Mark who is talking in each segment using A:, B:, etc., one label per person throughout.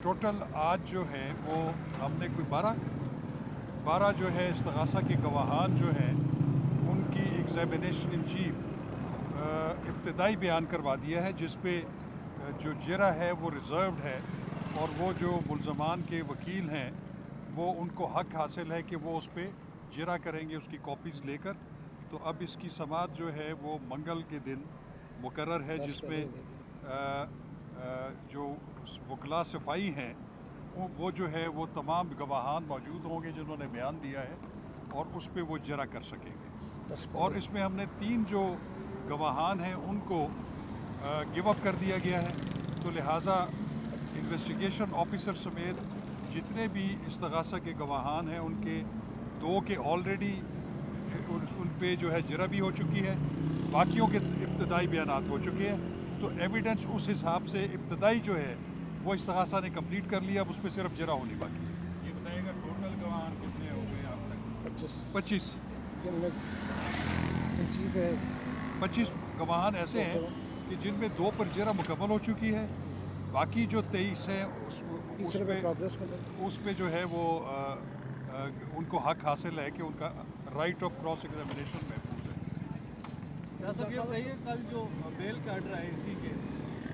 A: Total آج جو ہے وہ ہم نے کوئی بارہ جو ہے استغاثہ کے گواہان جو ہیں ان کی ایگزامینیشن ان چیف ابتدائی بیان کروا دیا ہے، جس پہ جو جرا ہے وہ ریزروڈ ہے، اور وہ جو ملزمان کے وکیل ہیں وہ ان کو حق حاصل ہے کہ وہ اس پہ جرا کریں گے اس کی کاپیز لے کر۔ تو اب اس کی سماعت جو ہے وہ منگل کے دن مقرر ہے، جس میں جو وکلاء صفائی ہیں وہ جو ہے وہ تمام گواہان موجود ہوں گے جنہوں نے بیان دیا ہے، اور اس پہ وہ جرا کر سکیں گے۔ اور اس میں ہم نے 3 جو گواہان ہیں ان کو گیو اپ کر دیا گیا ہے، تو لہٰذا انویسٹیگیشن آفیسر سمیت جتنے بھی استغاثہ کے گواہان ہیں ان کے 2 کے آلریڈی ان پہ جو ہے جرا بھی ہو چکی ہے، باقیوں کے ابتدائی بیانات ہو چکے ہیں۔ تو ایویڈنس اس حساب سے ابتدائی جو ہے وہ استغاثہ نے کمپلیٹ کر لیا، اب اس پہ صرف جرا ہونی باقی ہے۔
B: یہ بتائیے گا ٹوٹل گواہان کتنے ہو گئے اب تک؟
A: 25 گواہان ایسے ہیں کہ جن میں 2 پر جرا مکمل ہو چکی ہے، باقی جو 23 ہیں اس پہ جو ہے وہ ان کو حق حاصل ہے کہ ان کا رائٹ آف کراس ایگزامینیشن محفوظ ہے۔
B: صاحب یہ بتائیے کل جو بیل کا آرڈر ہے اسی کیس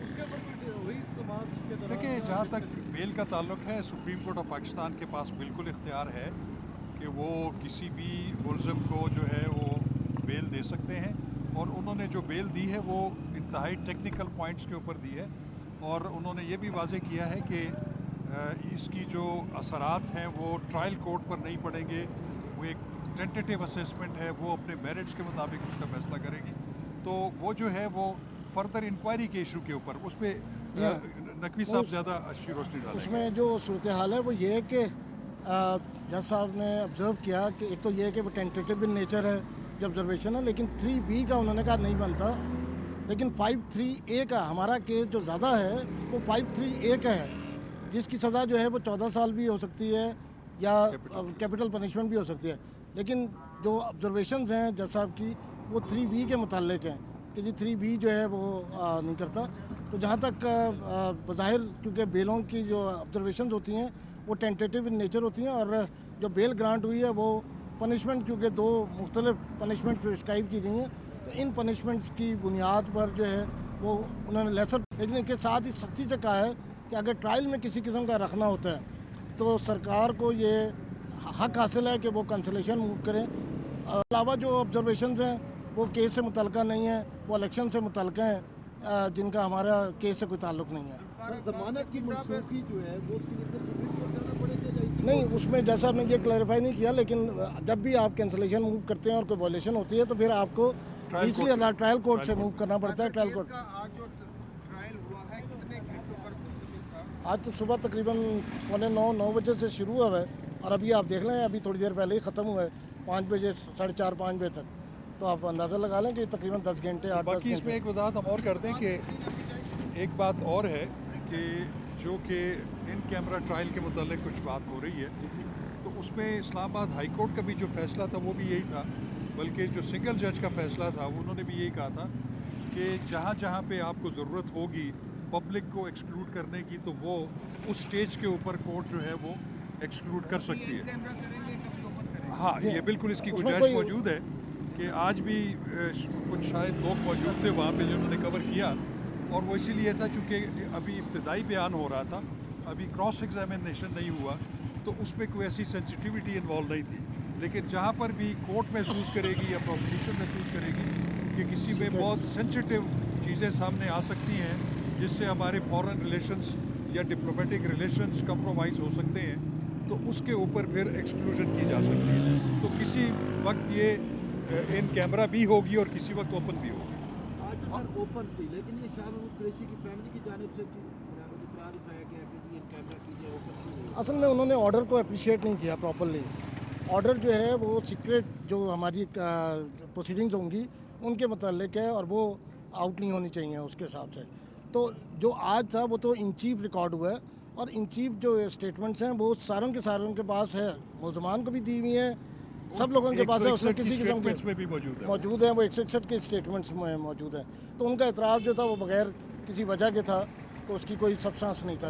B: اس کے اوپر کچھ ہوئی سماعت کے دوران؟
A: دیکھیں، جہاں تک بیل کا تعلق ہے، سپریم کورٹ آف پاکستان کے پاس بالکل اختیار ہے کہ وہ کسی بھی ملزم کو جو ہے وہ بیل دے سکتے ہیں، اور انہوں نے جو بیل دی ہے وہ انتہائی ٹیکنیکل پوائنٹس کے اوپر دی ہے، اور انہوں نے یہ بھی واضح کیا ہے کہ اس کی جو اثرات ہیں وہ ٹرائل کورٹ پر نہیں پڑیں گے، وہ ایک ٹینٹیٹیو اسیسمنٹ ہے، وہ اپنے میرٹس کے مطابق اس کا فیصلہ کرے گی۔ تو وہ جو ہے وہ فردر انکوائری کے ایشو کے اوپر اس پہ نقوی صاحب زیادہ اچھی روشنی ڈالیں گے۔
C: اس میں جو صورتحال ہے وہ یہ ہے کہ جج صاحب نے آبزرو کیا کہ ایک تو یہ ہے کہ وہ ٹینٹیٹیو ان نیچر ہے جو آبزرویشن ہے، لیکن 3B کا انہوں نے کہا نہیں بنتا، لیکن 5(3)A کا ہمارا کیس جو زیادہ ہے وہ 5(3)A کا ہے، جس کی سزا جو ہے وہ 14 سال بھی ہو سکتی ہے یا کیپٹل پنشمنٹ بھی ہو سکتی ہے، لیکن جو آبزرویشنز ہیں جج صاحب کی وہ 3B کے متعلق ہیں کہ جی 3B جو ہے وہ نہیں کرتا۔ تو جہاں تک بظاہر کیونکہ بیلوں کی جو آبزرویشنز ہوتی ہیں وہ ٹینٹیٹیو ان نیچر ہوتی ہیں، اور جو بیل گرانٹ ہوئی ہے وہ پنشمنٹ کیونکہ 2 مختلف پنشمنٹ پرسکرائب کی گئی ہیں، تو ان پنشمنٹس کی بنیاد پر جو ہے وہ انہوں نے لیسر، لیکن اس کے ساتھ ہی سختی سے کہا ہے کہ اگر ٹرائل میں کسی قسم کا رکھنا ہوتا ہے تو سرکار کو یہ حق حاصل ہے کہ وہ کنسلیشن موو کریں۔ علاوہ جو آبزرویشنز ہیں وہ کیس سے متعلقہ نہیں ہیں، وہ الیکشن سے متعلقہ ہیں، جن کا ہمارا کیس سے کوئی تعلق نہیں ہے۔
D: ضمانت کی منسوخی جو ہے وہ اس کے لیے سپریم کورٹ جانا پڑے گا یا اسی؟
C: نہیں، اس میں جیسا آپ نے یہ کلیریفائی نہیں کیا، لیکن جب بھی آپ کینسلیشن موو کرتے ہیں اور کوئی وائلیشن ہوتی ہے تو پھر آپ کو نیچلی عدالت ٹرائل کورٹ سے موو کرنا پڑتا ہے۔ ٹرائل کورٹ
D: آج جو ٹرائل ہوا ہے کتنے گھنٹوں پر مشتمل تھا؟
C: آج تو صبح تقریباً 9:15 بجے سے شروع ہوا ہے، اور ابھی آپ دیکھ لیں ابھی تھوڑی دیر پہلے ہی ختم ہوا ہے 5 بجے 4:30 5 بجے تک، تو آپ اندازہ لگا لیں کہ تقریباً 10 گھنٹے 8-10 گھنٹے۔
A: باقی اس میں ایک وضاحت ہم اور کر دیں کہ ایک بات اور ہے کہ جو کہ ان کیمرہ ٹرائل کے متعلق کچھ بات ہو رہی ہے، تو اس میں اسلام آباد ہائی کورٹ کا بھی جو فیصلہ تھا وہ بھی یہی تھا، بلکہ جو سنگل جج کا فیصلہ تھا انہوں نے بھی یہی کہا تھا کہ جہاں جہاں پہ آپ کو ضرورت ہوگی پبلک کو ایکسکلوڈ کرنے کی تو وہ اس سٹیج کے اوپر کورٹ جو ہے وہ ایکسکلوڈ کر سکتی ہے۔
D: کیمرہ کریں گے کبھی اوپن کریں گے؟
A: ہاں، یہ بالکل اس کی گنجائش موجود ہے کہ آج بھی کچھ شاید لوگ موجود تھے وہاں پہ جنہوں نے کور کیا، اور وہ اسی لیے تھا چونکہ ابھی ابتدائی بیان ہو رہا تھا، ابھی کراس ایگزامینیشن نہیں ہوا، تو اس میں کوئی ایسی سینسٹیوٹی انوالو نہیں تھی، لیکن جہاں پر بھی کورٹ محسوس کرے گی یا پروسیکیوشن محسوس کرے گی کہ کسی میں بہت سینسٹیو چیزیں سامنے آ سکتی ہیں جس سے ہمارے فارن ریلیشنز یا ڈپلومیٹک ریلیشنز کمپرومائز ہو سکتے ہیں، تو اس کے اوپر پھر ایکسکلوژن کی جا سکتی ہے۔ تو کسی وقت یہ ان کیمرہ بھی ہوگی اور کسی وقت اوپن بھی ہوگی۔
D: آج تو سر اوپن تھی، لیکن یہ شاہ محمود قریشی کی فیملی کی جانب سے اعتراض اٹھایا گیا کہ جی ان کیمرہ کیجیے، اوپن کیوں نہیں؟
C: اصل میں انہوں نے آرڈر کو اپریشیٹ نہیں کیا پراپرلی۔ آرڈر جو ہے وہ سیکریٹ جو ہماری پروسیڈنگز ہوں گی ان کے متعلق ہے، اور وہ آؤٹ نہیں ہونی چاہیے اس کے حساب سے۔ تو جو آج تھا وہ تو ان چیف ریکارڈ ہوا ہے، اور ان چیف جو اسٹیٹمنٹس ہیں وہ ساروں کے پاس ہے، ملزمان کو بھی دی ہوئی ہیں، سب لوگوں کے پاس ہے، اس میں کسی قسم کے
A: میں بھی
C: موجود ہیں، وہ 161 کے اسٹیٹمنٹس میں موجود ہیں۔ تو ان کا اعتراض جو تھا وہ بغیر کسی وجہ کے تھا، تو اس کی کوئی سبسٹانس نہیں تھا۔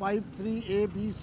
C: 53A-B-C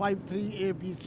C: 53A-B-C।